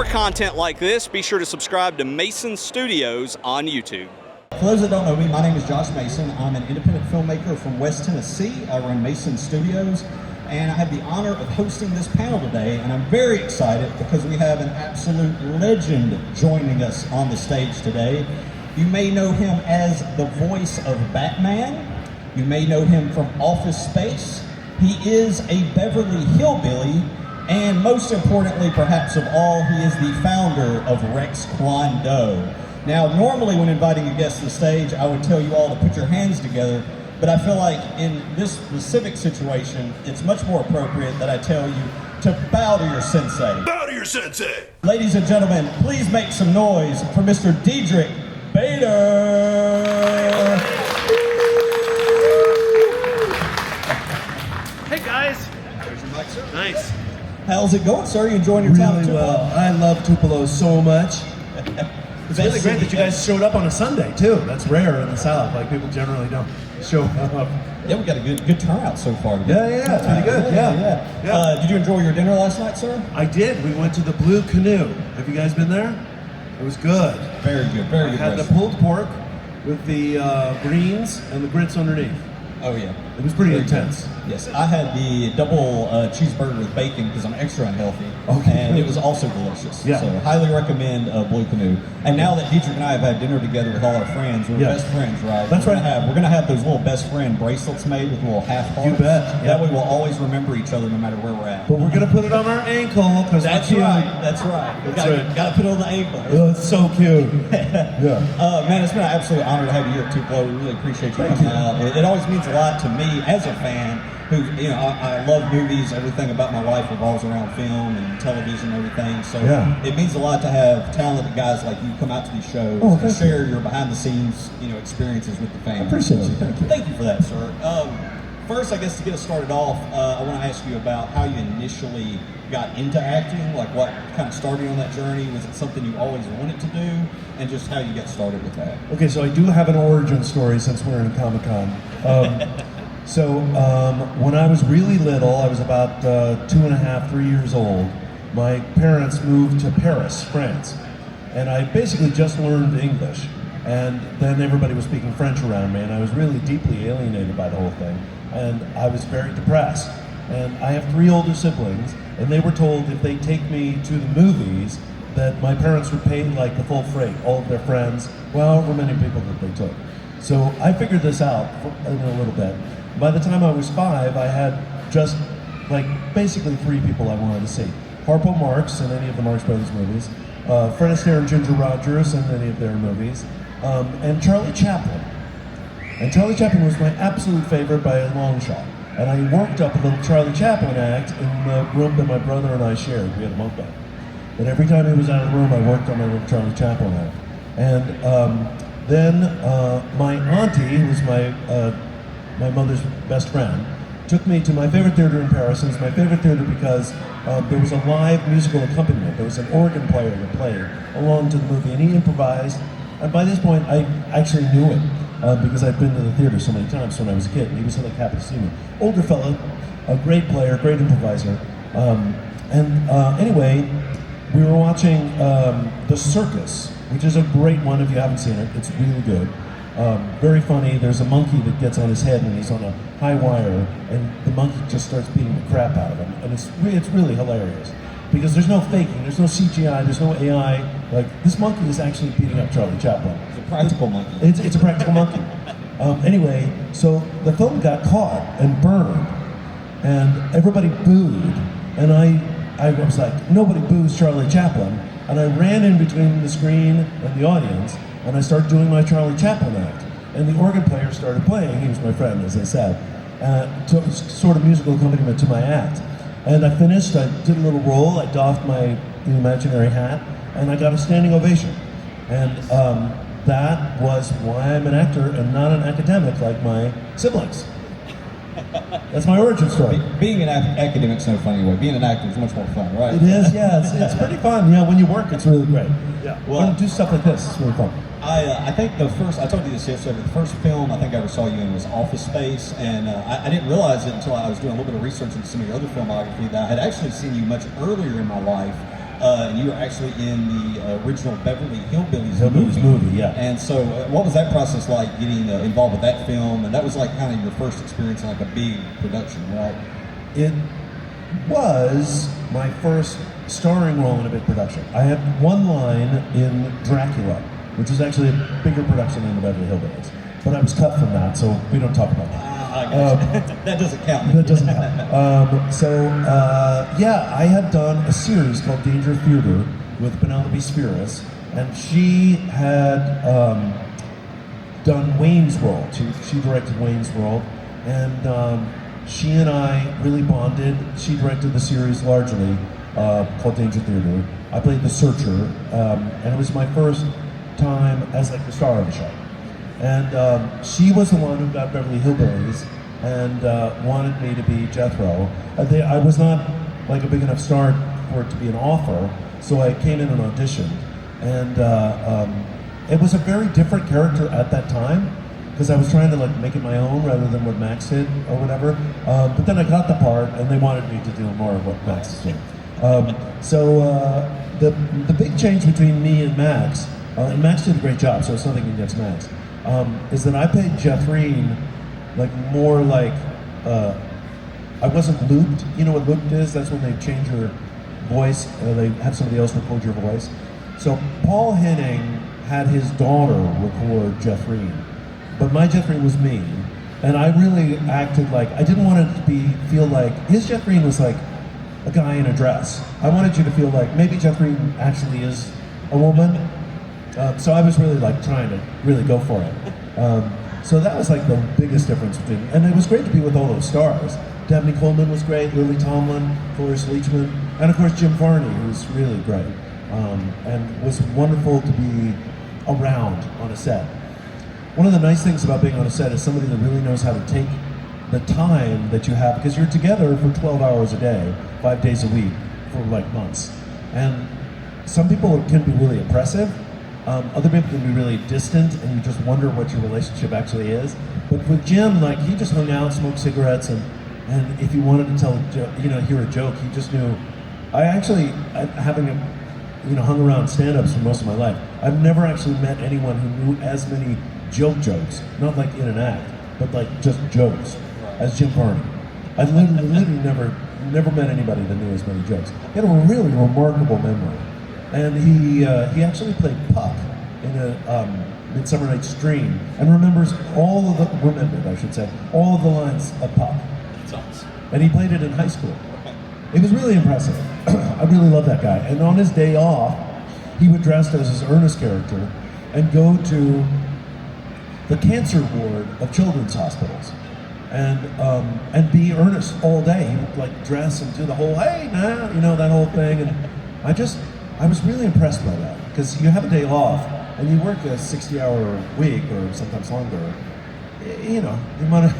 more content like this, be sure to subscribe to Mason Studios on YouTube. For those that don't know me, my name is Josh Mason. I'm an independent filmmaker from West Tennessee. I run Mason Studios, and I have the honor of hosting this panel today, and I'm very excited because we have an absolute legend joining us on the stage today. You may know him as the voice of Batman. You may know him from Office Space. He is a Beverly Hillbilly, and most importantly, perhaps of all, he is the founder of Rex Kwon-Do. Now, normally when inviting a guest to the stage, I would tell you all to put your hands together, but I feel like in this specific situation, it's much more appropriate that I tell you to bow to your sensei. Bow to your sensei! Ladies and gentlemen, please make some noise for Mr. Diedrich Bader. Hey guys! There's your mic, sir. Nice. How's it going, sir? You enjoying your time? Really well. I love Tupelo so much. It's really great that you guys showed up on a Sunday too. That's rare in the South. Like people generally don't show up. Yeah, we got a good turnout so far. Yeah, it's pretty good. Yeah. Did you enjoy your dinner last night, sir? I did. We went to the Blue Canoe. Have you guys been there? It was good. Very good. Very good. I had the pulled pork with the greens and the grits underneath. Oh yeah. It was pretty intense. Yes, I had the double cheeseburger with bacon because I'm extra unhealthy, Okay. and it was also delicious. Yeah. So highly recommend Blue Canoe. And now that Diedrich and I have had dinner together with all our friends, we're Yeah. best friends, right? That's right. We're gonna have those little best friend bracelets made with little half hearts. You bet. That way we'll always remember each other no matter where we're at. But we're gonna put it on our ankle because That's right. That's right. We gotta put it on the ankle. Oh, it's so cute. Yeah. Man, it's been an absolute honor to have you here at Tupelo. We really appreciate you coming out. It always means a lot to me as a fan who, I love movies. Everything about my life revolves around film and television and everything. So it means a lot to have talented guys like you come out to these shows and share your behind-the-scenes, experiences with the fans. I appreciate it. Thank you for that, sir. First, I guess to get us started off, I want to ask you about how you initially got into acting, like what kind of started you on that journey. Was it something you always wanted to do, and just how you got started with that? Okay, so I do have an origin story since we're in Comic-Con. When I was really little, I was about 2.5, 3 years old, my parents moved to Paris, France, and I basically just learned English, and then everybody was speaking French around me, and I was really deeply alienated by the whole thing, and I was very depressed. And I have 3 older siblings, and they were told if they take me to the movies, that my parents would pay like the full freight, all of their friends, well, however many people that they took. So I figured this out in a little bit. By the time I was 5, I had just basically 3 people I wanted to see. Harpo Marx in any of the Marx Brothers movies, Fred Astaire and Ginger Rogers in any of their movies, and Charlie Chaplin. And Charlie Chaplin was my absolute favorite by a long shot. And I worked up a little Charlie Chaplin act in the room that my brother and I shared. We had a bunk bed. But every time he was out of the room, I worked on my little Charlie Chaplin act. And then my auntie, who was my mother's best friend, took me to my favorite theater in Paris. It was my favorite theater because there was a live musical accompaniment. There was an organ player that played along to the movie, and he improvised. And by this point, I actually knew it because I'd been to the theater so many times when I was a kid. He was happy to see me. Older fellow, a great player, great improviser. Anyway, we were watching The Circus, which is a great one if you haven't seen it. It's really good. Very funny. There's a monkey that gets on his head when he's on a high wire, and the monkey just starts beating the crap out of him. And it's really hilarious because there's no faking, there's no CGI, there's no AI. Like, this monkey is actually beating up Charlie Chaplin. It's a practical monkey. It's a practical monkey. Anyway, so the film got caught and burned, and everybody booed, and I was like, nobody boos Charlie Chaplin, and I ran in between the screen and the audience, and I started doing my Charlie Chaplin act. And the organ player started playing, he was my friend, as I said, to sort of musical accompaniment to my act. And I finished, I did a little roll, I doffed my imaginary hat, and I got a standing ovation. And that was why I'm an actor and not an academic like my siblings. That's my origin story. Being an academic's no fun anyway. Being an actor is much more fun, right? It is, yeah. It's pretty fun. Yeah, when you work, it's really great. Yeah. Well, do stuff like this. It's really fun. I think I told you this yesterday, the first film I think I ever saw you in was Office Space, and I didn't realize it until I was doing a little bit of research into some of your other filmography that I had actually seen you much earlier in my life and you were actually in the original Beverly Hillbillies, movie, yeah. And so, what was that process like, getting involved with that film? And that was like kind of your first experience in like a big production, right? It was my first starring role in a big production. I had one line in Dracula, which was actually a bigger production than the Beverly Hillbillies. But I was cut from that, so we don't talk about that. That doesn't count. That doesn't count. Yeah, I had done a series called Danger Theater with Penelope Spheris, and she had done Wayne's World. She directed Wayne's World, and she and I really bonded. She directed the series largely called Danger Theater. I played the searcher, and it was my first time as like the star of the show. And she was the one who got Beverly Hillbillies and wanted me to be Jethro. I was not like a big enough star for it to be an offer, so I came in and auditioned. And it was a very different character at that time, because I was trying to like make it my own rather than what Max did or whatever. But then I got the part, and they wanted me to do more of what Max did. The big change between me and Max did a great job, so it's nothing against Max, is that I played Jethreen like more like, I wasn't looped. You know what looped is? That's when they change your voice, they have somebody else record your voice. So Paul Henning had his daughter record Jethreen, but my Jethreen was me, and I really acted like, I didn't want it to feel like, his Jethreen was like a guy in a dress. I wanted you to feel like maybe Jethreen actually is a woman. So I was really like trying to really go for it. So that was like the biggest difference between, and it was great to be with all those stars. Dabney Coleman was great, Lily Tomlin, Forrest Leachman, and of course Jim Varney, who was really great, and was wonderful to be around on a set. One of the nice things about being on a set is somebody that really knows how to take the time that you have, because you're together for 12 hours a day, 5 days a week, for like months. And some people can be really impressive. Other people can be really distant, and you just wonder what your relationship actually is. But with Jim, like, he just hung out, smoked cigarettes, and if you wanted to tell a joke, hear a joke, he just knew. Having hung around stand-ups for most of my life, I've never actually met anyone who knew as many jokes, not like in an act, but like just jokes, as Jim Varney. I literally never met anybody that knew as many jokes. He had a really remarkable memory. And he actually played Puck in a Midsummer Night's Dream, and remembered all of the lines of Puck. That's awesome. And he played it in high school. It was really impressive. I really love that guy. And on his day off, he would dress as his Ernest character and go to the cancer ward of children's hospitals and be Ernest all day. He would like dress and do the whole, hey, nah, that whole thing. And I was really impressed by that, because you have a day off and you work a 60-hour week or sometimes longer. You want to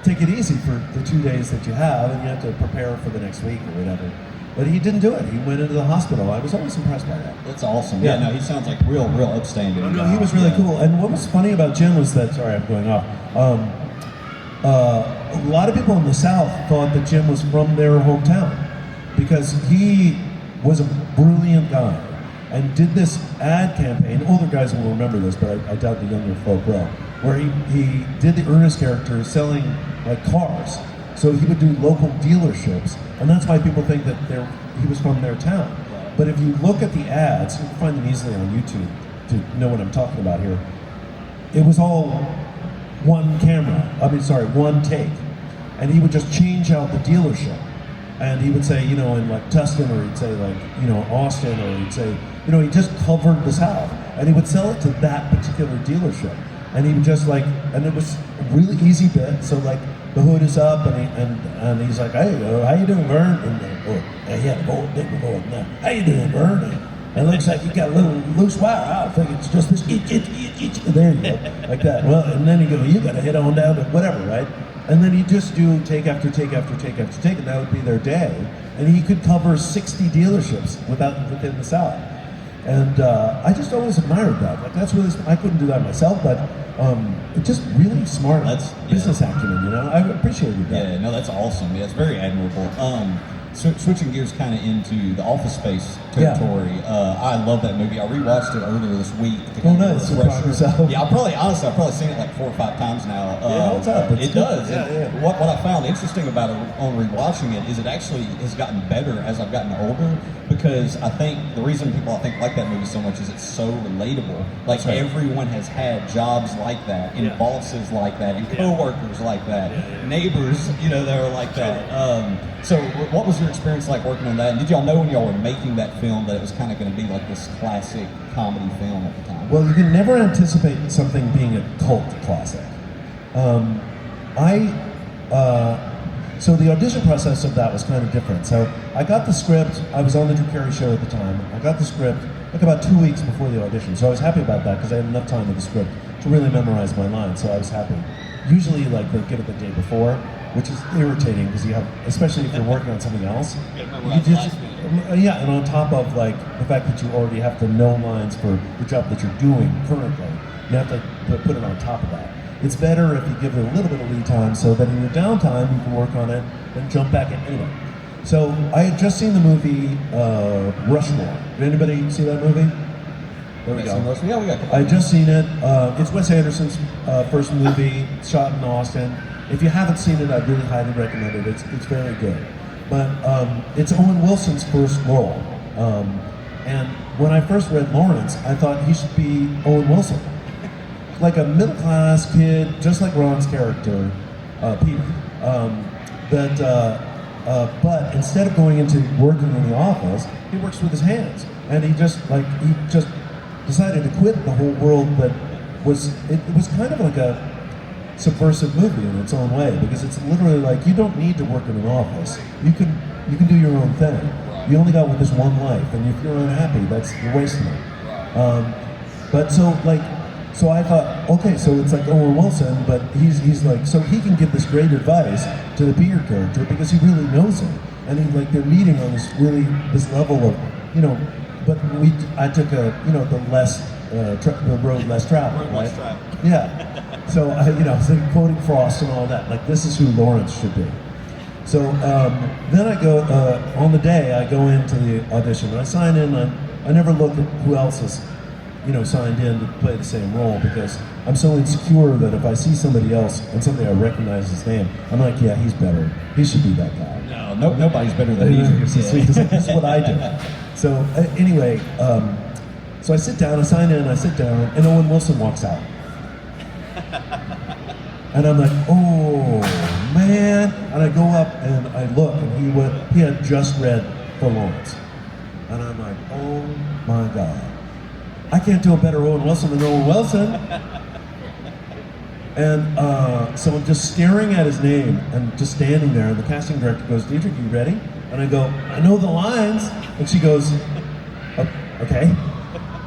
take it easy for the 2 days that you have, and you have to prepare for the next week or whatever. But he didn't do it. He went into the hospital. I was always impressed by that. That's awesome. Yeah, no, he sounds like real upstanding. No, he was really cool. And what was funny about Jim was that, sorry, I'm going off. A lot of people in the South thought that Jim was from their hometown, because he was a brilliant guy and did this ad campaign. Older guys will remember this, but I doubt the younger folk will, where he did the Ernest character selling like cars. So he would do local dealerships, and that's why people think that he was from their town. But if you look at the ads, you can find them easily on YouTube to know what I'm talking about here. It was all one take. And he would just change out the dealership. And he would say, in like Tustin, or he'd say like, Austin, or he'd say, he just covered the South. And he would sell it to that particular dealership. And he would just like, and it was a really easy bit. So like, the hood is up, and he's like, hey, how you doing, Vern? And he had a gold digger going, how you doing, Vern? And it looks like you got a little loose wire. I think it's just this, there you go, like that. Well, and then he goes, you got to head on down to whatever, right? And then he'd just do take after take after take after take, and that would be their day. And he could cover 60 dealerships within the South. And I just always admired that. Like, that's really, I couldn't do that myself, but it's just really smart business acumen, I appreciated that. Yeah, no, that's awesome. Yeah, it's very admirable. switching gears kind of into the Office Space territory, I love that movie. I rewatched it earlier this week. Oh, nice. Yeah, I've probably seen it like 4 or 5 times now. Yeah, what's up? It does. Yeah. What I found interesting about it on rewatching it is it actually has gotten better as I've gotten older, because I think the reason people like that movie so much is it's so relatable. Like everyone has had jobs like that, and bosses like that, and coworkers like that, neighbors, that are like that. So what was your experience like working on that? And did y'all know when y'all were making that film that it was kind of going to be like this classic comedy film at the time? Well, you can never anticipate something being a cult classic. So the audition process of that was kind of different. So I got the script. I was on the Drew Carey show at the time. I got the script like about 2 weeks before the audition. So I was happy about that because I had enough time with the script to really memorize my lines. So I was happy. Usually, like, they give it the day before, which is irritating because you have, especially if you're working on something else. And on top of like the fact that you already have to know lines for the job that you're doing currently, you have to put it on top of that. It's better if you give it a little bit of lead time so that in your downtime you can work on it and jump back into it. So I had just seen the movie Rushmore. Did anybody see that movie? There we go. Yeah, we got. I had just seen it. It's Wes Anderson's first movie, shot in Austin. If you haven't seen it, I'd really highly recommend it. It's very good. But it's Owen Wilson's first role. And when I first read Lawrence, I thought he should be Owen Wilson. Like a middle-class kid, just like Ron's character, Peter. But instead of going into working in the office, he works with his hands. And he just decided to quit the whole world that it was kind of like a subversive movie in its own way, because it's literally like you don't need to work in an office. You can do your own thing. You only got this one life, and if you're unhappy, you're wasting it. So I thought, okay, so it's like Owen Wilson, but he's like, so he can give this great advice to the Peter character because he really knows him, and they're meeting on this level of, but I took the road less traveled, right? Yeah. So so quoting Frost and all that, like this is who Lawrence should be. So then I go on the day I go into the audition and I sign in. I never look at who else is signed in to play the same role, because I'm so insecure that if I see somebody else and somebody I recognize his name, I'm like, yeah, he's better. He should be that guy. No, nobody's better than me. This is what I do. So anyway, so I sit down, I sign in, I sit down, and Owen Wilson walks out. And I'm like, oh man! And I go up and I look, and he had just read for Lawrence, and I'm like, oh my god, I can't do a better Owen Wilson than Owen Wilson. And so I'm just staring at his name and just standing there, and the casting director goes, Diedrich, you ready? And I go, I know the lines. And she goes, okay,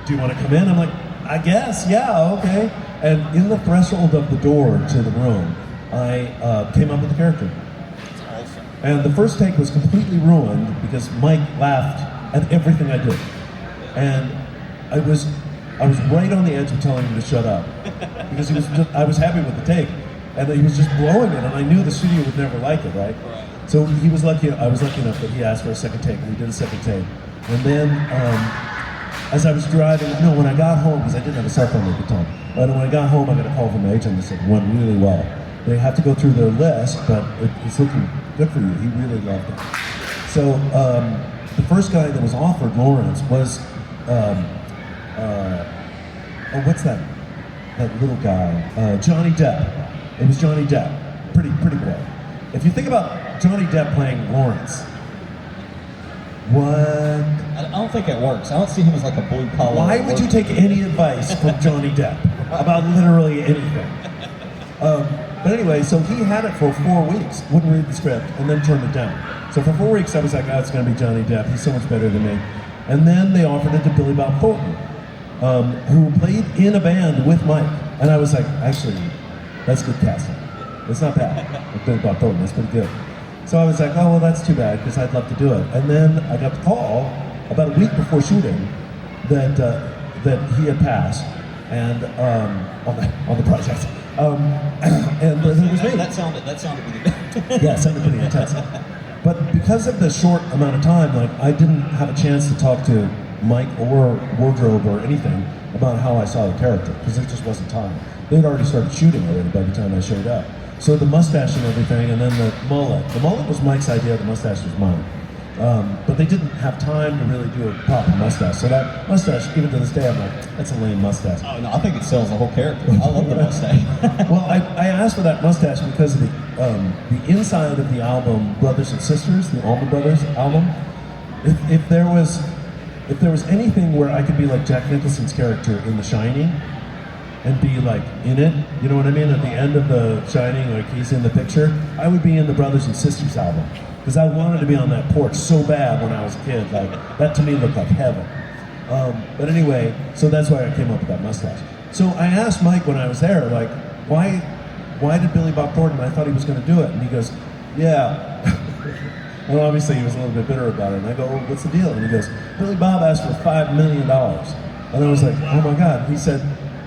do you want to come in? I'm like, I guess, yeah, okay. And in the threshold of the door to the room, I came up with the character. That's awesome. And the first take was completely ruined because Mike laughed at everything I did. And I was right on the edge of telling him to shut up, because I was happy with the take, and he was just blowing it, and I knew the studio would never like it, right? So I was lucky enough that he asked for a second take, and we did a second take. And then, as I was driving, when I got home, because I didn't have a cell phone at the time, but when I got home, I got a call from my agent that said, it went really well. They have to go through their list, but it's looking good for you. He really loved it. So the first guy that was offered Lawrence was, what's that little guy? Johnny Depp. It was Johnny Depp. Pretty boy. If you think about Johnny Depp playing Lawrence, what? I don't think it works. I don't see him as like a blue collar. Why would you take any advice from Johnny Depp about literally anything? But anyway, so he had it for 4 weeks, wouldn't read the script, and then turned it down. So for 4 weeks, I was like, oh, it's going to be Johnny Depp. He's so much better than me. And then they offered it to Billy Bob Thornton, who played in a band with Mike. And I was like, actually, that's good casting. It's not bad. With Billy Bob Thornton, that's pretty good. So I was like, oh, well, that's too bad, because I'd love to do it. And then I got the call about a week before shooting that he had passed, and on the project. And it was me. That sounded really bad. Yeah, it sounded pretty intense. But because of the short amount of time, like I didn't have a chance to talk to Mike or wardrobe or anything about how I saw the character because it just wasn't time. They'd already started shooting already by the time I showed up. So the mustache and everything, and then the mullet. The mullet was Mike's idea. The mustache was mine. But they didn't have time to really do a proper mustache. So that mustache, even to this day, I'm like, that's a lame mustache. Oh no, I think it sells the whole character. I love the mustache. Well, I asked for that mustache because of the inside of the album Brothers and Sisters, the Allman Brothers album. If there was anything where I could be like Jack Nicholson's character in The Shining and be like in it, you know what I mean? At the end of The Shining, like he's in the picture, I would be in the Brothers and Sisters album. Because I wanted to be on that porch so bad when I was a kid. Like, that to me looked like heaven. But anyway, so that's why I came up with that mustache. So I asked Mike when I was there, like, why did Billy Bob Thornton, I thought he was going to do it. And he goes, yeah. And obviously he was a little bit bitter about it. And I go, well, what's the deal? And he goes, Billy Bob asked for $5 million. And I was like, oh my God. He said,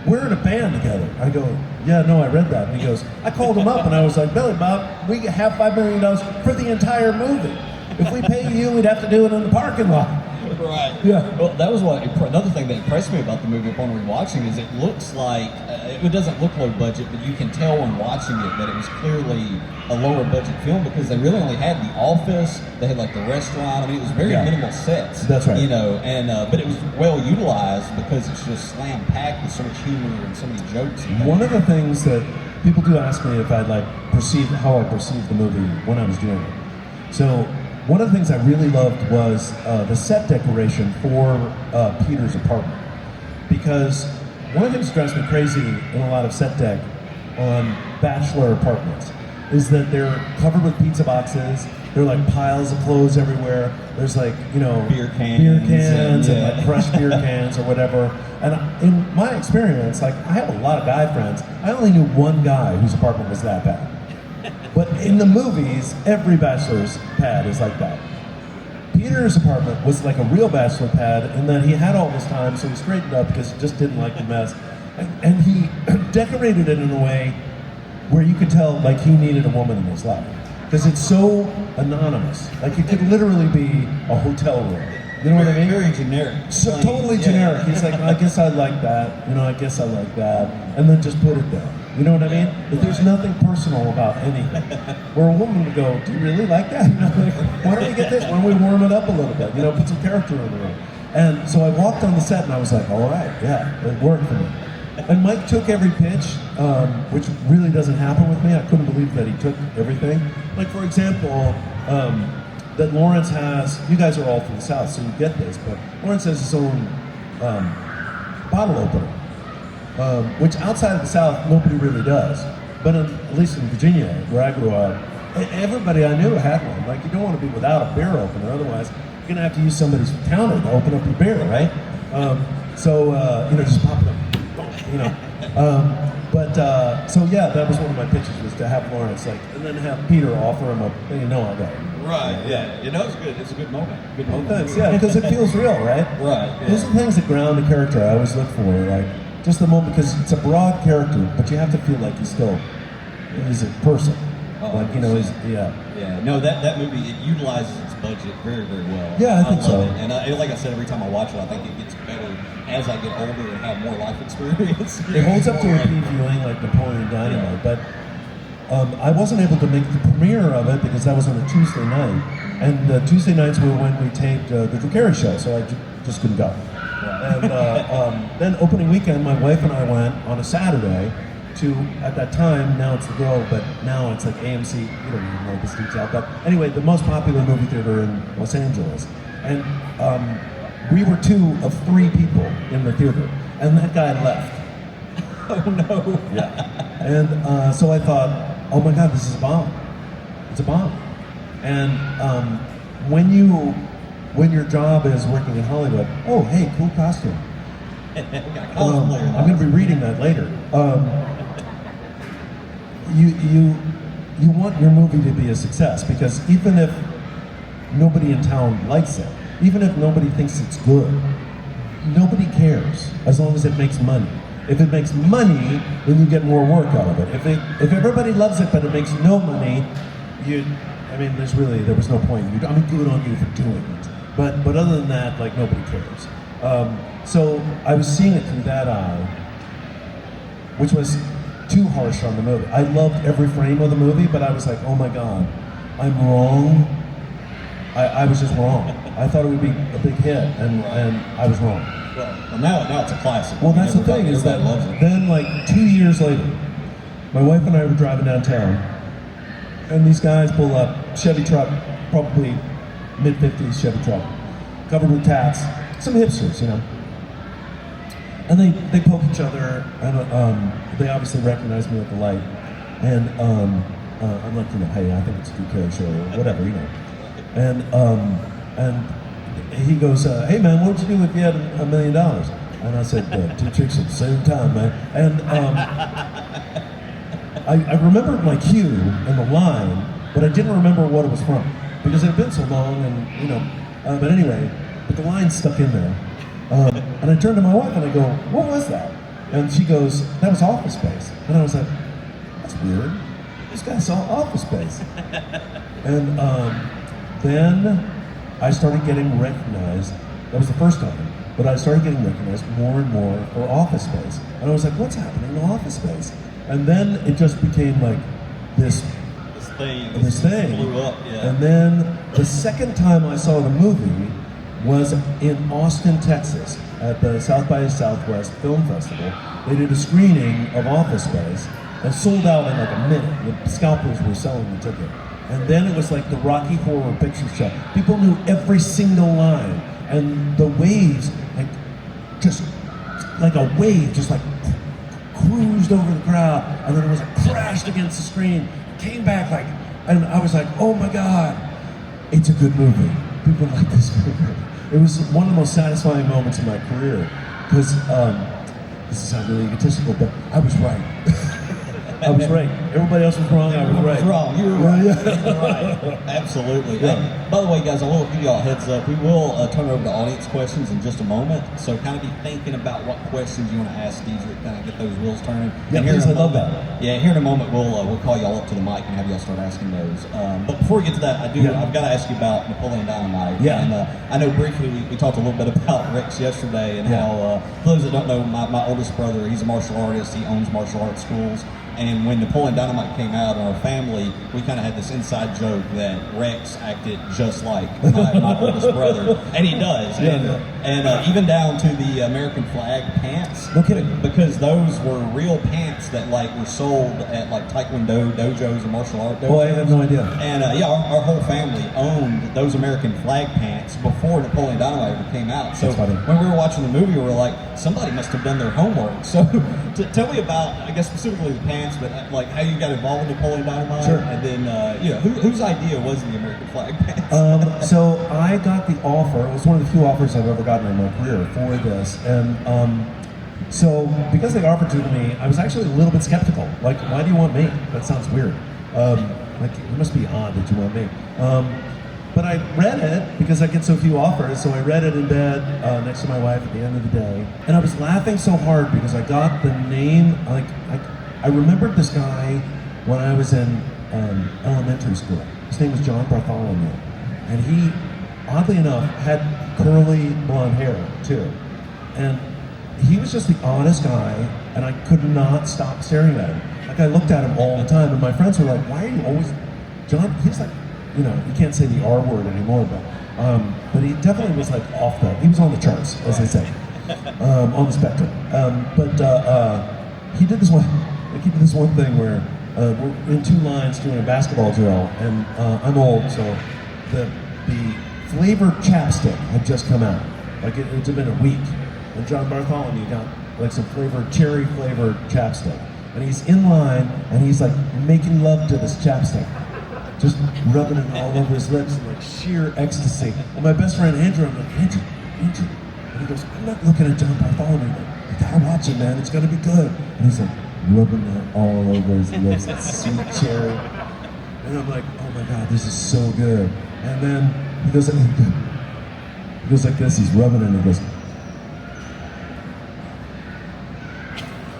we're in a band together. I go, yeah, no, I read that. And he goes, I called him up and I was like, Billy Bob, we have $5 million for the entire movie. If we pay you, we'd have to do it in the parking lot. Right. Yeah. Well, that was another thing that impressed me about the movie upon rewatching is it looks like it doesn't look low budget, but you can tell when watching it that it was clearly a lower budget film because they really only had the office. They had like the restaurant. I mean, it was very minimal sets. That's right. You know, and but it was well utilized because it's just slam packed with so much humor and so many jokes. And One of the things that people do ask me if I'd like how I perceived the movie when I was doing it. So. One of the things I really loved was the set decoration for Peter's apartment. Because one of the things that drives me crazy in a lot of set dec on bachelor apartments is that they're covered with pizza boxes, there are like piles of clothes everywhere, there's like, you know, beer cans and like crushed beer cans or whatever. And in my experience, like I have a lot of guy friends, I only knew one guy whose apartment was that bad. But in the movies, every bachelor's pad is like that. Peter's apartment was like a real bachelor pad in that he had all this time, so he straightened up because he just didn't like the mess. And he decorated it in a way where you could tell like he needed a woman in his life. Because it's so anonymous. Like it could literally be a hotel room. You know what I mean? Very generic. So totally generic. He's like, I guess I like that. You know, I guess I like that. And then just put it there. You know what I mean? But there's nothing personal about anything. Where a woman would go, do you really like that? You know, like, why don't we get this? Why don't we warm it up a little bit? You know, put some character in the room. And so I walked on the set and I was like, all right, yeah, it worked for me. And Mike took every pitch, which really doesn't happen with me. I couldn't believe that he took everything. Like, for example, that Lawrence has, you guys are all from the South, so you get this, but Lawrence has his own bottle opener. Which outside of the South, nobody really does. But at least in Virginia, where I grew up, everybody I knew had one. Like, you don't want to be without a beer opener, otherwise you're going to have to use somebody's counter to open up your beer, right? You know, just pop it up, you know. So yeah, that was one of my pitches, was to have Lawrence, like, and then have Peter offer him you know, I got it. Right, yeah. You know, it's good. It's a good moment. Good moment. Thanks, yeah, because it feels real, right? Right, yeah. Those are the things that ground a character I always look for, like, just the moment, because it's a broad character, but you have to feel like he's a person. Oh, like, you know, Yeah, no, that movie, it utilizes its budget very, very well. Yeah, I think love so. it. And like I said, every time I watch it, I think it gets better as I get older and have more life experience. It holds up to repeat viewing like Napoleon Dynamite, but I wasn't able to make the premiere of it because that was on a Tuesday night, and Tuesday nights were when we taped the Drew Carey show, so I just couldn't go. And then opening weekend, my wife and I went on a Saturday to, at that time, now it's the Grove, but now it's like AMC, you don't even know this detail, but anyway, the most popular movie theater in Los Angeles. And we were 2 of 3 people in the theater, and that guy left. Oh no. Yeah. And so I thought, oh my God, this is a bomb. It's a bomb. And when your job is working in Hollywood, oh hey, cool costume. I'm going to be reading that later. You want your movie to be a success, because even if nobody in town likes it, even if nobody thinks it's good, nobody cares as long as it makes money. If it makes money, then you get more work out of it. If everybody loves it but it makes no money, I mean, there was no point. I mean, good on you for doing it. But other than that, like, nobody cares. So I was seeing it through that eye, which was too harsh on the movie. I loved every frame of the movie, but I was like, oh my God, I'm wrong. I was just wrong. I thought it would be a big hit, and I was wrong. Well, now it's a classic. Well, that's the thing, is that then, like, 2 years later, my wife and I were driving downtown, and these guys pull up, Chevy truck, probably mid-50s Chevy truck, covered with tats, some hipsters, you know. And they poke each other, and they obviously recognize me at the light. And I'm like, you know, hey, I think it's a DK show, or whatever, you know. And he goes, hey man, what'd you do if you had $1 million? And I said, 2 chicks at the same time, man. And I remembered my cue and the line, but I didn't remember what it was from, because it had been so long, and you know. But anyway, but the line stuck in there. And I turned to my wife and I go, what was that? And she goes, that was Office Space. And I was like, that's weird. This guy saw Office Space. And then I started getting recognized. That was the first time. But I started getting recognized more and more for Office Space. And I was like, what's happening to Office Space? And then it just became like this thing blew up, yeah. And then the second time I saw the movie was in Austin, Texas, at the South by Southwest Film Festival. They did a screening of Office Space and sold out in like a minute. The scalpers were selling the ticket. And then it was like the Rocky Horror Picture Show. People knew every single line, and the waves, like, just like a wave, just like cruised over the crowd, and then it was like crashed against the screen, came back like, and I was like, oh my God, it's a good movie. People like this movie. It was one of the most satisfying moments in my career, because this is not really egotistical, but I was right. I was right. Everybody else was wrong. I was right. Wrong. You were right. Yeah. You were right. Absolutely. Yeah. And by the way, guys, I will give y'all a heads up. We will turn over to audience questions in just a moment. So kind of be thinking about what questions you want to ask Diedrich, kind of get those wheels turning. Yeah, and here in a I love moment, that. Yeah, here in a moment we'll call y'all up to the mic and have y'all start asking those. But before we get to that, I've got to ask you about Napoleon Dynamite. Yeah. And I know briefly we talked a little bit about Rex yesterday, and how for those that don't know, my oldest brother, he's a martial artist. He owns martial arts schools. And when Napoleon Dynamite came out in our family, we kind of had this inside joke that Rex acted just like my oldest brother, and he does. And even down to the American flag pants. No kidding. Because those were real pants that like were sold at like Taekwondo dojos and martial art dojos. Oh, I had no idea. And our whole family owned those American flag pants before Napoleon Dynamite ever came out. So when we were watching the movie, we were like, somebody must have done their homework. So tell me about, I guess specifically the pants, but like how you got involved in Napoleon Dynamite. Sure. And then whose idea was the American flag pants? So I got the offer. It was one of the few offers I've ever gotten in my career for this, and so because they offered it to me, I was actually a little bit skeptical. Like, why do you want me? That sounds weird. Like, it must be odd that you want me. But I read it because I get so few offers, so I read it in bed next to my wife at the end of the day, and I was laughing so hard because I got the name. I remembered this guy when I was in elementary school. His name was John Bartholomew, and he, oddly enough, had curly blonde hair too, and he was just the oddest guy, and I could not stop staring at him. Like, I looked at him all the time, and my friends were like, why are you always, John, he's like, you know, you can't say the R word anymore, but he definitely was like he was on the charts, as they say, on the spectrum. He did this one thing where we're in two lines doing a basketball drill, and I'm old, so the flavored chapstick had just come out. Like, it had been a week, and John Bartholomew got like some cherry flavored chapstick, and he's in line, and he's like making love to this chapstick, just rubbing it all over his lips in like sheer ecstasy. And my best friend Andrew, I'm like, Andrew, and he goes, I'm not looking at John Bartholomew. You gotta watch it, man. It's gonna be good. And he's like rubbing it all over his lips, it's sweet cherry. And I'm like, oh my God, this is so good. And then he goes like this. He's rubbing it, and he goes.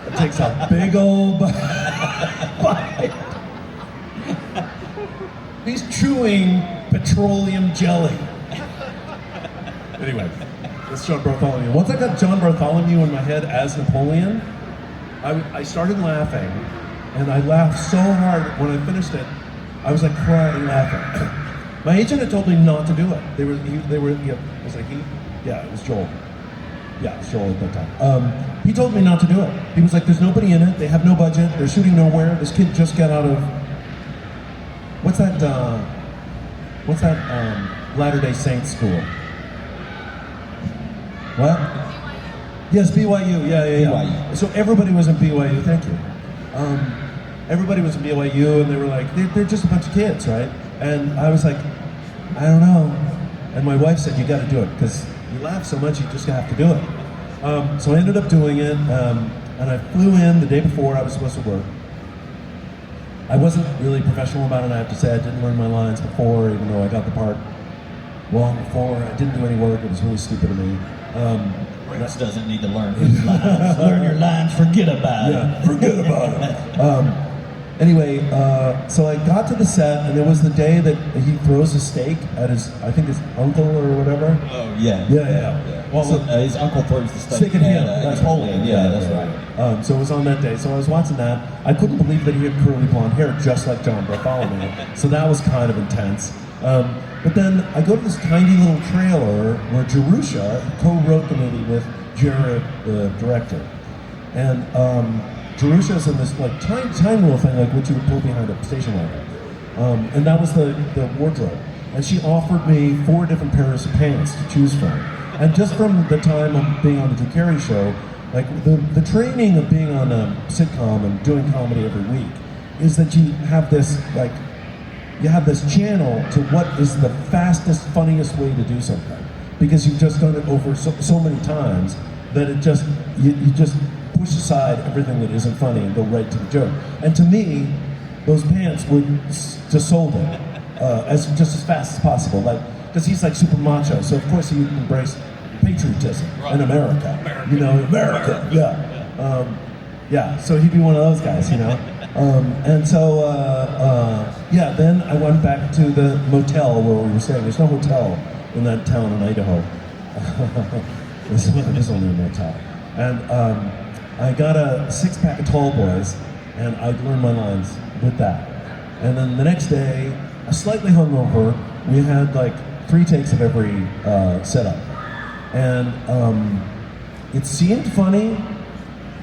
It takes a big old bite. He's chewing petroleum jelly. Anyway, that's John Bartholomew. Once I got John Bartholomew in my head as Napoleon, I started laughing, and I laughed so hard when I finished it, I was like crying laughing. My agent had told me not to do it. Was like he? Yeah, it was Joel. Yeah, it was Joel at that time. He told me not to do it. He was like, there's nobody in it, they have no budget, they're shooting nowhere, this kid just got out of, what's that Latter-day Saints school? What? Yes, BYU, yeah. BYU. So everybody was in BYU, thank you. Everybody was in BYU, and they were like, they're just a bunch of kids, right? And I was like, I don't know. And my wife said, you gotta do it, because you laugh so much, you just have to do it. So I ended up doing it, and I flew in the day before I was supposed to work. I wasn't really professional about it, I have to say. I didn't learn my lines before, even though I got the part long before. I didn't do any work, it was really stupid of me. Rex doesn't need to learn his lines. Learn your lines, forget about it. Yeah, forget about it. Anyway, so I got to the set, and it was the day that he throws a steak at his uncle or whatever. Oh, yeah. Yeah. Well, so, his uncle throws the steak at him. That's Napoleon. Yeah, that's right. So it was on that day. So I was watching that. I couldn't believe that he had curly blonde hair, just like John Bartholomew. So that was kind of intense. But then I go to this tiny little trailer where Jerusha co-wrote the movie with Jared, the director. And Jerusha's in this like tiny little thing, like what you would pull behind a station wagon. And that was the wardrobe. And she offered me 4 different pairs of pants to choose from. And just from the time of being on the Drew Carey show, like the training of being on a sitcom and doing comedy every week is that you have this channel to what is the fastest, funniest way to do something. Because you've just done it over so many times that it just, you just push aside everything that isn't funny and go right to the joke. And to me, those pants just sold it as fast as possible. Like, because he's like super macho, so of course he embraced patriotism in America. You know, America. Yeah. So he'd be one of those guys, you know. And so, then I went back to the motel where we were staying. There's no hotel in that town in Idaho. There's only a motel. And I got a 6-pack of Tall Boys, and I'd learned my lines with that. And then the next day, slightly hungover, we had like 3 takes of every setup. And it seemed funny,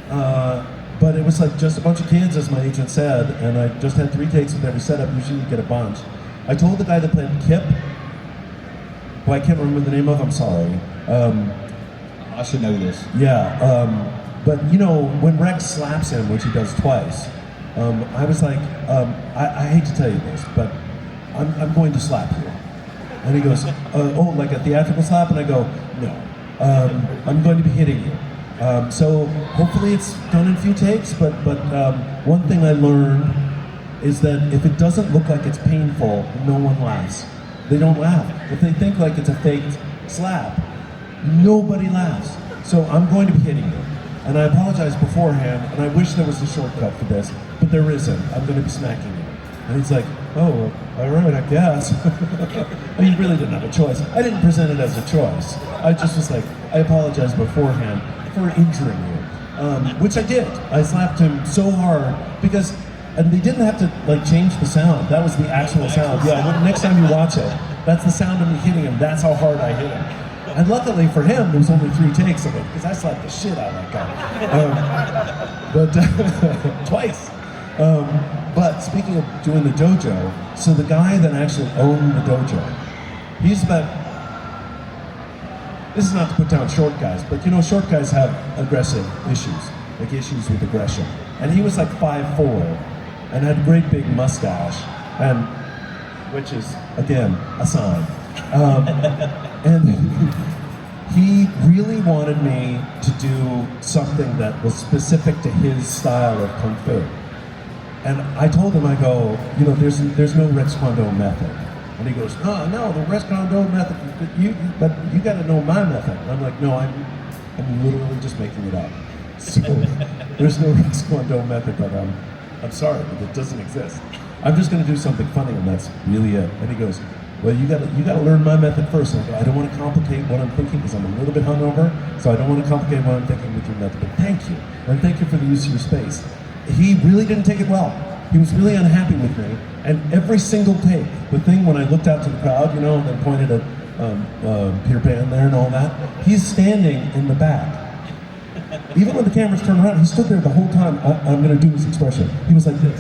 but it was like just a bunch of kids, as my agent said, and I just had 3 takes with every setup. Usually you get a bunch. I told the guy that played Kip, who I can't remember the name of, I'm sorry. I should know this. Yeah, but you know, when Rex slaps him, which he does twice, I was like, I hate to tell you this, but I'm going to slap you. And he goes, oh, like a theatrical slap? And I go, no, I'm going to be hitting you. So hopefully it's done in a few takes, but one thing I learned is that if it doesn't look like it's painful, no one laughs. They don't laugh. If they think like it's a faked slap, nobody laughs. So I'm going to be hitting you. And I apologize beforehand, and I wish there was a shortcut for this, but there isn't. I'm going to be smacking you. And he's like, oh, all right, I guess. And he really didn't have a choice. I didn't present it as a choice. I just was like, I apologize beforehand for injuring you, which I did. I slapped him so hard because, and they didn't have to like change the sound. That was the actual sound. Yeah, well, next time you watch it, that's the sound of me hitting him. That's how hard I hit him. And luckily for him, there was only 3 takes of it because I slapped the shit out of that guy. But twice. But speaking of doing the dojo, so the guy that actually owned the dojo, he's about, this is not to put down short guys, but you know, short guys have aggressive issues, like issues with aggression. And he was like 5'4", and had a great big mustache, and which is, again, a sign. And he really wanted me to do something that was specific to his style of Kung Fu. And I told him, I go, you know, there's no Rex Kwon Do method. And he goes, no, the Rex Kwon Do method, but you got to know my method. And I'm like, no, I'm literally just making it up. So there's no Rex Kwon Do method, but I'm sorry, but it doesn't exist. I'm just going to do something funny, and that's really it. And he goes, well, you got to learn my method first. And I go, I don't want to complicate what I'm thinking because I'm a little bit hungover, so I don't want to complicate what I'm thinking with your method. But thank you, and thank you for the use of your space. He really didn't take it well. He was really unhappy with me, and every single take, the thing when I looked out to the crowd, you know, and then pointed at Peter Pan there and all that, he's standing in the back. Even when the cameras turned around, he stood there the whole time. I'm going to do this expression. He was like this.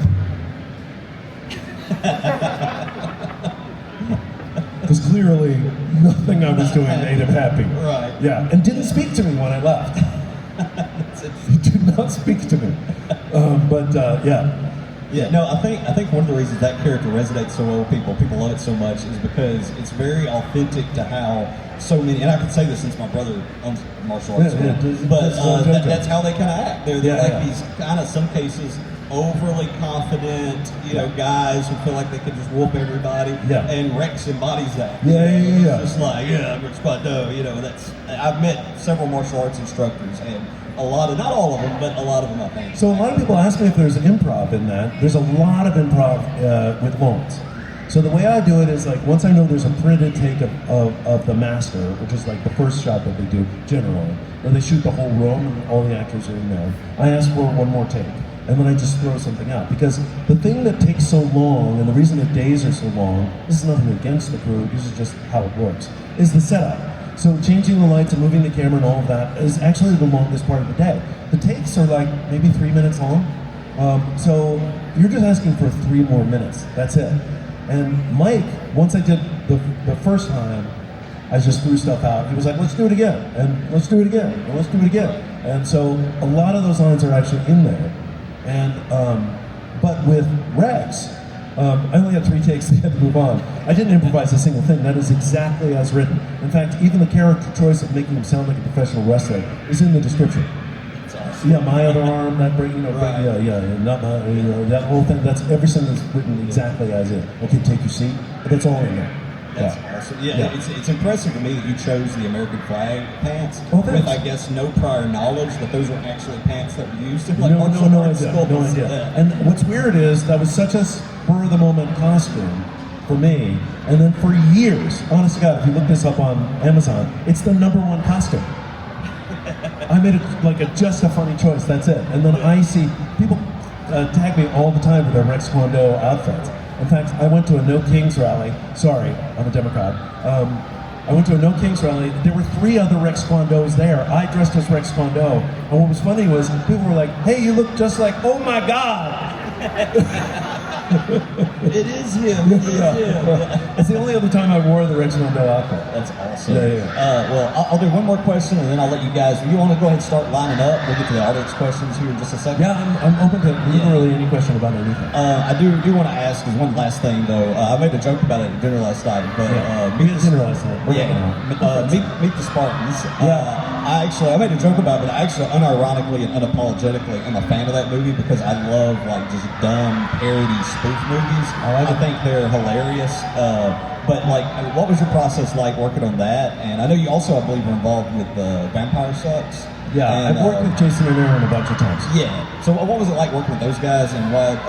Because clearly, nothing I was doing made him happy. Right. Yeah, and didn't speak to me when I left. He did not speak to me. Yeah. Yeah, no, I think one of the reasons that character resonates so well with people love it so much, is because it's very authentic to how so many, and I can say this since my brother owns martial arts, that's how they kind of act. They're like these kind of, some cases, overly confident, you know, guys who feel like they can just whoop everybody. Yeah. And Rex embodies that. Yeah. It's just like, I'm Rex Quado, you know, I've met several martial arts instructors, and a lot of, not all of them, but a lot of them I think. So a lot of people ask me if there's improv in that. There's a lot of improv with loans. So the way I do it is, like, once I know there's a printed take of the master, which is like the first shot that they do generally, where they shoot the whole room and all the actors are in there, I ask for one more take. And then I just throw something out. Because the thing that takes so long, and the reason the days are so long, this is nothing against the crew, this is just how it works, is the setup. So changing the lights and moving the camera and all of that is actually the longest part of the day. The takes are like maybe 3 minutes long. So you're just asking for 3 more minutes, that's it. And Mike, once I did the first time, I just threw stuff out. He was like, let's do it again, and let's do it again, and let's do it again. And so a lot of those lines are actually in there. And but with Rex, I only had 3 takes, so I had to move on. I didn't improvise a single thing. That is exactly as written. In fact, even the character choice of making him sound like a professional wrestler is in the description. That's awesome. Yeah, my other arm, that break, not my, that whole thing. That's everything is written exactly as is. Okay, take your seat. That's all in there. That's awesome. Yeah. It's impressive to me that you chose the American flag pants thanks. with, I guess, no prior knowledge that those were actually pants that were used in No idea. And what's weird is that was such a spur of the moment costume for me, and then for years, honest to God, if you look this up on Amazon, it's the #1 costume. I made it like just a funny choice, that's it. And then I see people tag me all the time with their Rex Kwon-Do outfits. In fact, I went to a No Kings rally. Sorry, I'm a Democrat. I went to a No Kings rally. There were 3 other Rex Kwon-Dos there. I dressed as Rex Kwon-Do. And what was funny was people were like, hey, you look just like, oh my God. It is him. It is him. It's the only other time I wore the Rex Kwon-Do outfit. That's awesome. Yeah. Well, I'll do one more question, and then I'll let you guys, you want to go ahead and start lining up? We'll get to the audience questions here in just a second. Yeah, I'm open to literally any question about anything. I do want to ask, is one last thing, though. I made a joke about it at dinner last night, but meet the Spartans. I made a joke about it, but I actually, unironically and unapologetically, I'm a fan of that movie because I love, like, just dumb parody spoof movies. I think they're hilarious. But, like, what was your process like working on that? And I know you also, I believe, were involved with Vampire Sucks. Yeah, and, I've worked with Jason and Aaron a bunch of times. Yeah. So what was it like working with those guys, and what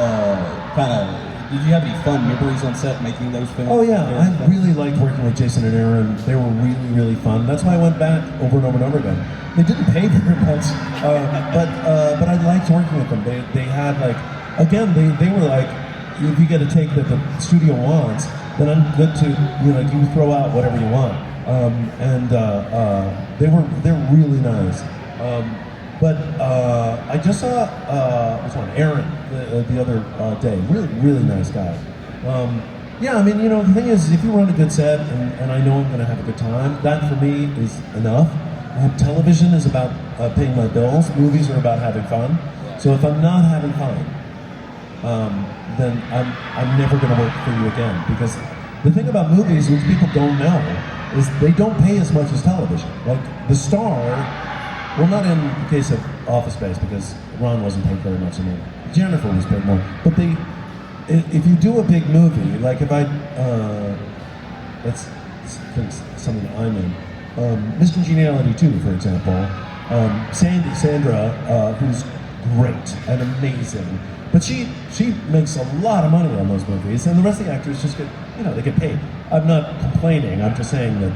did you have any fun memories on set making those films? Oh yeah, I really liked working with Jason and Aaron. They were really, really fun. That's why I went back over and over and over again. They didn't pay very much, but I liked working with them. They had, like, again, they were like, if you get a take that the studio wants, then I'm good to, you throw out whatever you want. They're really nice. But I just saw Aaron the other day. Really, really nice guy. Yeah, I mean, the thing is, if you run a good set and I know I'm going to have a good time, that for me is enough. Television is about paying my bills. Movies are about having fun. So if I'm not having fun, then I'm never going to work for you again. Because the thing about movies, which people don't know, is they don't pay as much as television. Like, the star, well, not in the case of Office Space, because Ron wasn't paid very much, and Jennifer was paid more. But if you do a big movie, like if let's think something I'm in, Miss Congeniality 2, for example, Sandra, who great and amazing. But she makes a lot of money on those movies, and the rest of the actors just get, they get paid. I'm not complaining. I'm just saying that,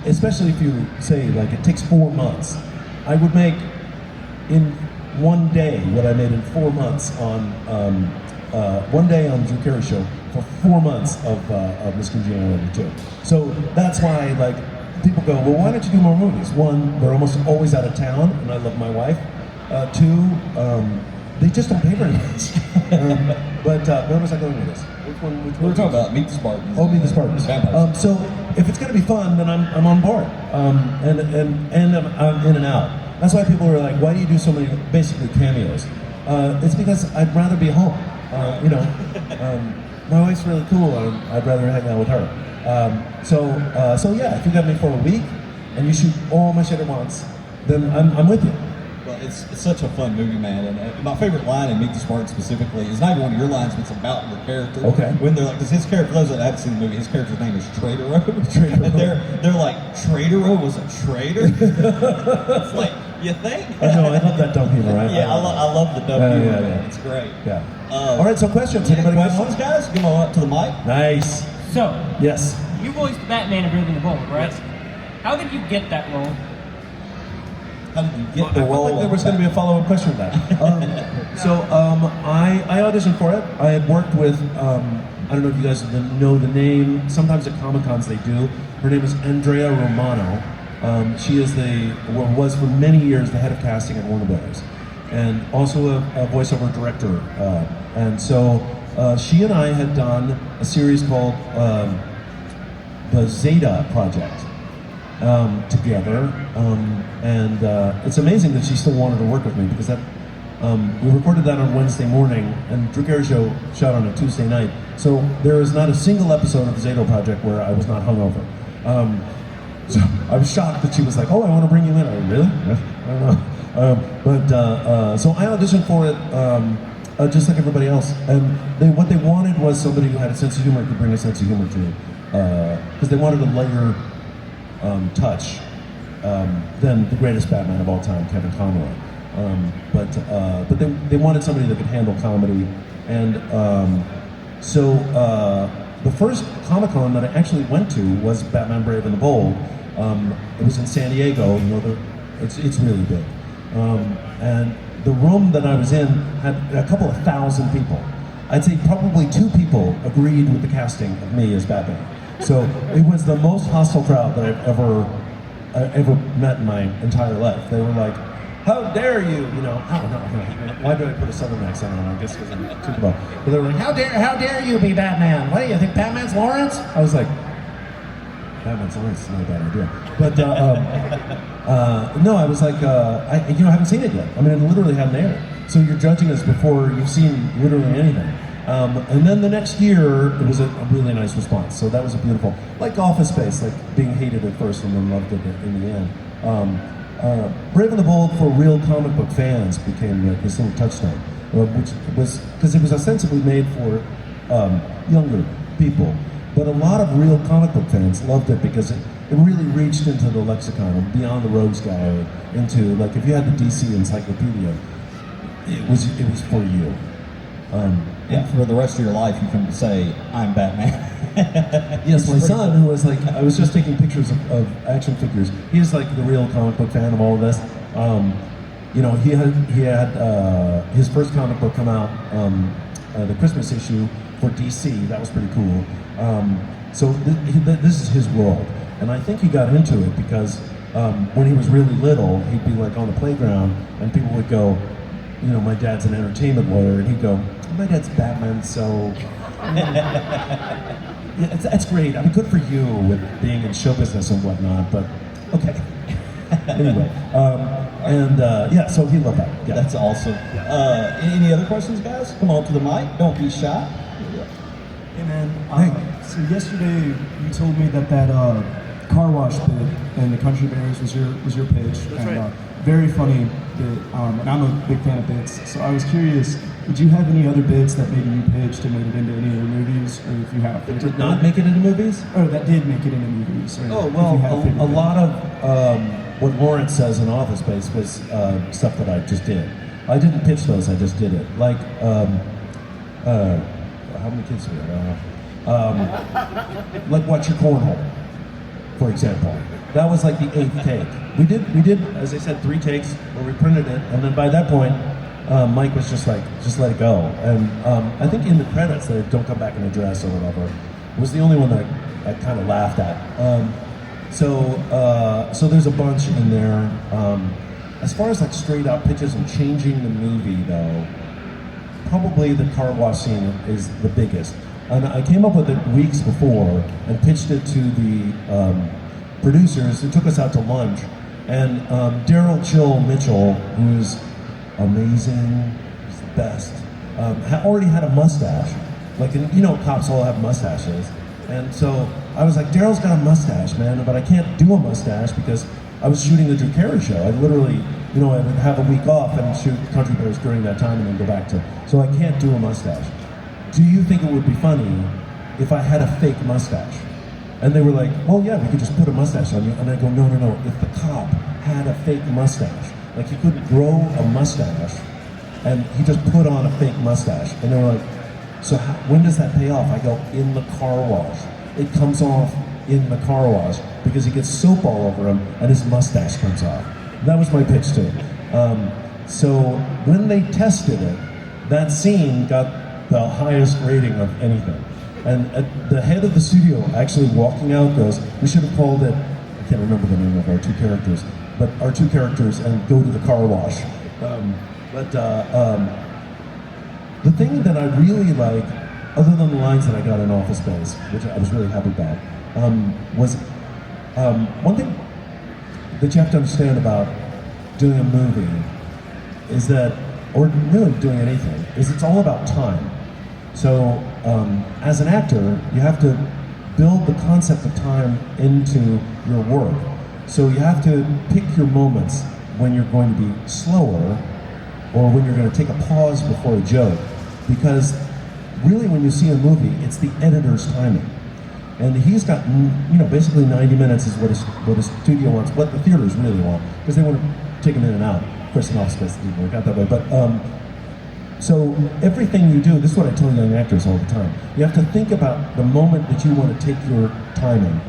especially if you say like it takes 4 months, I would make in one day what I made in 4 months on one day on Drew Carey show for 4 months of Miss Congeniality too. So that's why like people go, well, why don't you do more movies? One, they're almost always out of town, and I love my wife. Two, they just don't pay very much. But where was I going with this? Which one? We were talking about Meet the Spartans. Oh, Meet the Spartans. So if it's going to be fun, then I'm on board, and I'm in and out. That's why people are like, why do you do so many basically cameos? It's because I'd rather be home. My wife's really cool, and I'd rather hang out with her. So yeah, if you got me for a week and you shoot all my shit at once, then I'm with you. Well, it's such a fun movie, man. And my favorite line in Meet the Spartans specifically is not even one of your lines, but it's about your character. Okay. When they're like, because his character, for those that haven't seen the movie, his character's name is Traitoro. And they're like, Traitoro was a traitor? It's like, you think? I know, I love that dumb humor. Yeah, I love the dumb humor. Yeah. It's great. Yeah. All right, so questions. Anybody got questions, guys? Come on up to the mic. Nice. So, Yes. you voiced Batman in Brave and the Bold, right? Yes. How did you get that role? How did you get the I felt role? like there was going to be a follow-up question to that. I auditioned for it. I had worked with, I don't know if you guys know the name, sometimes at Comic-Cons they do. Her name is Andrea Romano. She is was for many years the head of casting at Warner Brothers, and also a voiceover director. And so she and I had done a series called the Zeta Project together, and it's amazing that she still wanted to work with me, because that we recorded that on Wednesday morning, and Drew Carey show shot on a Tuesday night. So there is not a single episode of the Zeta Project where I was not hungover. So I was shocked that she was like, "Oh, I want to bring you in." I really? I don't know. So I auditioned for it, just like everybody else. And what they wanted was somebody who had a sense of humor, could bring a sense of humor to it, because they wanted a lighter touch than the greatest Batman of all time, Kevin Conroy. But they wanted somebody that could handle comedy, and so the first Comic-Con that I actually went to was Batman Brave and the Bold. It was in San Diego. It's really big, and the room that I was in had a couple of thousand people. I'd say probably 2 people agreed with the casting of me as Batman. So it was the most hostile crowd that I've ever met in my entire life. They were like, "How dare you?" I don't know. Why did I put a southern accent on? I guess because I'm Tupelo. But they were like, "How dare you be Batman? What do you think, Batman's Lawrence?" I was like, Batman's Lawrence is not a bad idea. But no, I was like, I haven't seen it yet. I mean, it literally hadn't aired. So you're judging us before you've seen literally anything. And then the next year, it was a really nice response. So that was a beautiful, like Office Space, like being hated at first and then loved it in the end. Brave and the Bold for real comic book fans became like this little touchstone, which was because it was ostensibly made for younger people, but a lot of real comic book fans loved it because it really reached into the lexicon of beyond the Rogues Gallery, into like if you had the DC Encyclopedia, it was for you. Yeah, for the rest of your life, you can say, "I'm Batman." Yes, my son, who was like, I was just taking pictures of action figures. He's like the real comic book fan of all of this. He had his first comic book come out, the Christmas issue for DC. That was pretty cool. So this is his world, and I think he got into it because when he was really little, he'd be like on the playground, and people would go, "My dad's an entertainment lawyer," and he'd go, "My dad's Batman, so." Yeah, that's great. I mean, good for you with being in show business and whatnot, but okay. Anyway, so he loved that. Yeah. That's awesome. Any other questions, guys? Come on to the mic. Don't be shy. Hey man, so yesterday you told me that car wash bit in the Country Bears was your pitch. That's right. Very funny bit, and I'm a big fan of bits. So I was curious, did you have any other bits that maybe you pitched and made it into any other movies, or if you have? Did not make it into movies? Oh, that did make it into movies. Or Oh well, a lot of what Lawrence says in Office Space was stuff that I just did. I didn't pitch those, I just did it. Like, how many kids do we have? Like Watch Your Cornhole, for example. That was like the 8th take. We did, as I said, 3 takes where we printed it, and then by that point, Mike was just like, just let it go. And I think in the credits, they don't come back in a dress or whatever, was the only one that I kind of laughed at. So there's a bunch in there. As far as like straight up pitches and changing the movie though, probably the car wash scene is the biggest. And I came up with it weeks before and pitched it to the producers who took us out to lunch. And Daryl Chill Mitchell, who's amazing, he's the best, already had a mustache. Like, you know, cops all have mustaches. And so I was like, Daryl's got a mustache, man, but I can't do a mustache because I was shooting the Drew Carey show. I literally, you know, I would have a week off and shoot Country Bears during that time and then go back to, so I can't do a mustache. Do you think it would be funny if I had a fake mustache? And they were like, well, yeah, we could just put a mustache on you. And I go, no, no, no, if the cop had a fake mustache, like he couldn't grow a mustache, and he just put on a fake mustache. And they were like, so when does that pay off? I go, in the car wash. It comes off in the car wash because he gets soap all over him and his mustache comes off. That was my pitch to it. So when they tested it, that scene got the highest rating of anything. And the head of the studio actually walking out goes, we should have called it, I can't remember the name of our 2 characters, but our 2 characters and go to the car wash. The thing that I really like, other than the lines that I got in Office Space, which I was really happy about, was one thing that you have to understand about doing a movie is that, or really doing anything, is it's all about time. So as an actor, you have to build the concept of time into your work. So you have to pick your moments when you're going to be slower or when you're going to take a pause before a joke. Because really when you see a movie, it's the editor's timing. And he's got, you know, basically 90 minutes is what his studio wants, what the theaters really want, because they want to take them in and out. Of course, in Office Space didn't work out that way, but so everything you do, this is what I tell young actors all the time, you have to think about the moment that you want to take your time in.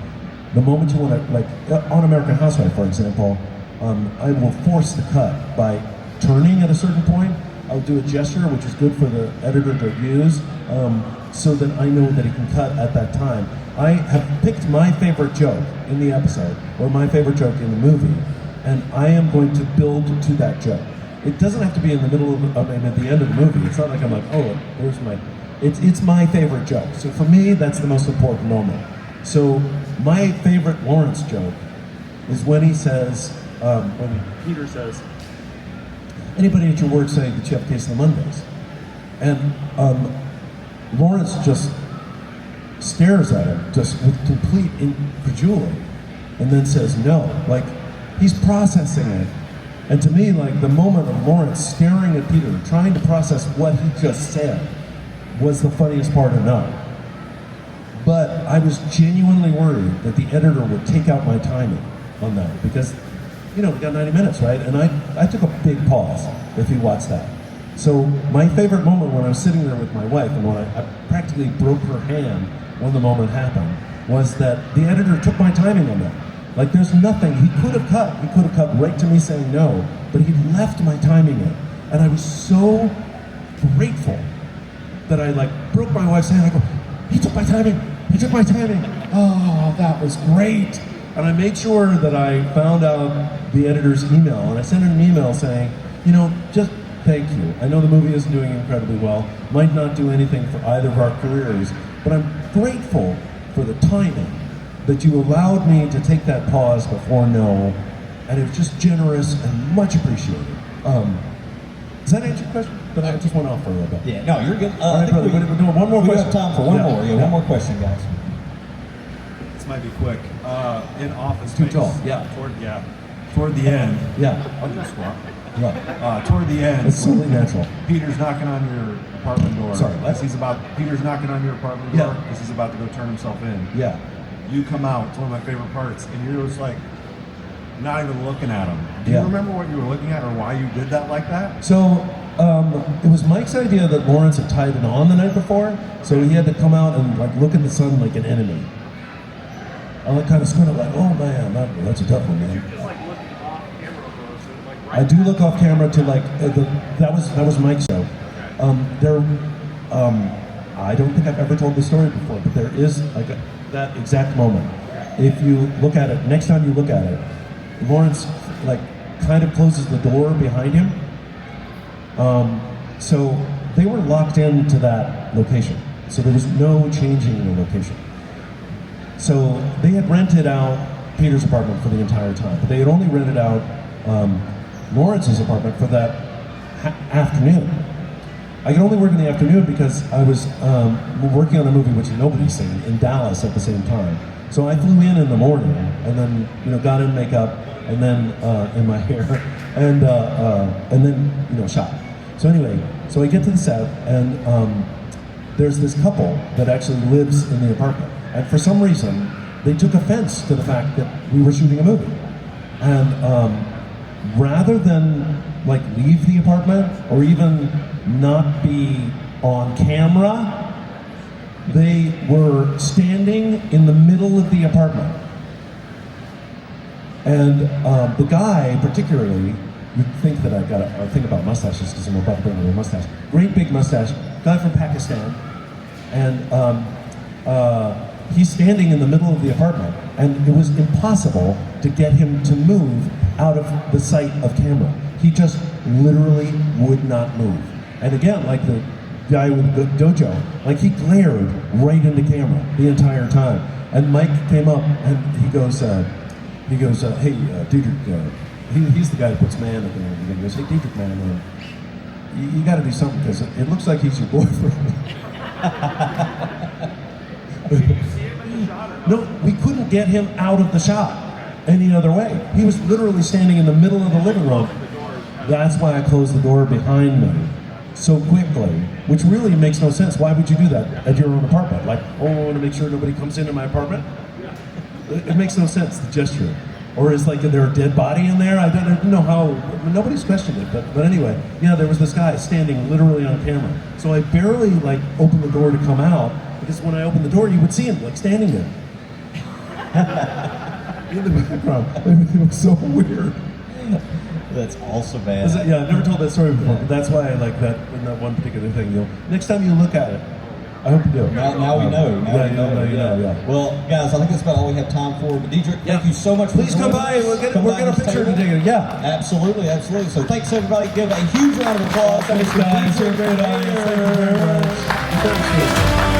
The moment you want to, like, on American Housewife, for example, I will force the cut by turning at a certain point. I'll do a gesture, which is good for the editor to use, so that I know that he can cut at that time. I have picked my favorite joke in the episode, or my favorite joke in the movie, and I am going to build to that joke. It doesn't have to be in the middle of and at the end of the movie. It's not like I'm like, oh, there's my, it's my favorite joke. So for me, that's the most important moment. So my favorite Lawrence joke is when he says, when Peter says, anybody at your work saying that you have a case of the Mondays? And Lawrence just stares at him, just with complete incredulity, and then says no. Like, he's processing it. And to me, like, the moment of Lawrence staring at Peter, trying to process what he just said, was the funniest part of No. But I was genuinely worried that the editor would take out my timing on that, because, you know, we got 90 minutes, right? And I took a big pause if he watched that. So my favorite moment when I was sitting there with my wife, and when I practically broke her hand when the moment happened, was that the editor took my timing on that. Like, there's nothing, he could have cut right to me saying no, but he left my timing in. And I was so grateful that I, like, broke my wife's hand. I go, he took my timing. Oh, that was great. And I made sure that I found out the editor's email, and I sent an email saying, you know, just thank you. I know the movie isn't doing incredibly well, might not do anything for either of our careers, but I'm grateful for the timing that you allowed me to take that pause before No, and it was just generous and much appreciated. Does that answer your question? But I just went off for a little bit. Yeah, no, you're good. All right, brother, we're doing one more we question. have time for one more. Yeah, one more question, guys. This might be quick. In Office Too Space. tall, yeah. Toward the end. Yeah. I'll do a squat. Right. Toward the end. It's totally natural. Peter's knocking on your apartment door. Sorry, what? Peter's knocking on your apartment door. Yeah. Because he's about to go turn himself in. Yeah. You come out. It's one of my favorite parts. And you're just like, not even looking at them. Do Yeah. you remember what you were looking at or why you did that like that? So it was Mike's idea that Lawrence had tied it on the night before, so he had to come out and like look at the sun like an enemy. I like kind of squinted like, oh man, that's a tough one, man. I do look off camera to like that was Mike's show. I don't think I've ever told this story before, but there is like that exact moment. If you look at it, next time you look at it, Lawrence like kind of closes the door behind him. So they were locked into that location. So there was no changing in the location. So they had rented out Peter's apartment for the entire time, but they had only rented out Lawrence's apartment for that afternoon. I could only work in the afternoon because I was working on a movie which nobody's seen in Dallas at the same time. So I flew in the morning and then got in makeup and then in my hair and then shot. So anyway, so I get to the set and there's this couple that actually lives in the apartment, and for some reason they took offense to the fact that we were shooting a movie, and rather than like leave the apartment or even not be on camera, they were standing in the middle of the apartment. And the guy particularly, you'd think that I've got a thing about mustaches because I'm about to bring a mustache. Great big mustache, guy from Pakistan. And he's standing in the middle of the apartment, and it was impossible to get him to move out of the sight of camera. He just literally would not move. And again, like the guy with the dojo, like he glared right into camera the entire time. And Mike came up and he goes, hey, Diedrich, he's the guy who puts man at the end. He goes, hey, Diedrich, man, you got to do something because it looks like he's your boyfriend. No, we couldn't get him out of the shot any other way. He was literally standing in the middle of the living room. That's why I closed the door behind me so quickly, which really makes no sense. Why would you do that at your own apartment? Like, oh, I want to make sure nobody comes into my apartment? It makes no sense, the gesture. Or is like there a dead body in there? I don't know how, nobody's questioned it, but anyway, yeah, there was this guy standing literally on camera. So I barely like opened the door to come out, because when I opened the door, you would see him like standing there. In the background. It was so weird. That's awesome, man. Yeah, I've never told that story before, but that's why I like that in that one particular thing. Next time you look at it, I hope you do. Now we know. Now we know. Yeah. Well, guys, I think that's about all we have time for. But Diedrich, thank you so much for Please come by. We're going to picture together. Yeah. Absolutely. So thanks, everybody. Give a huge round of applause. Thanks, guys. You're a great audience. Thank you very much.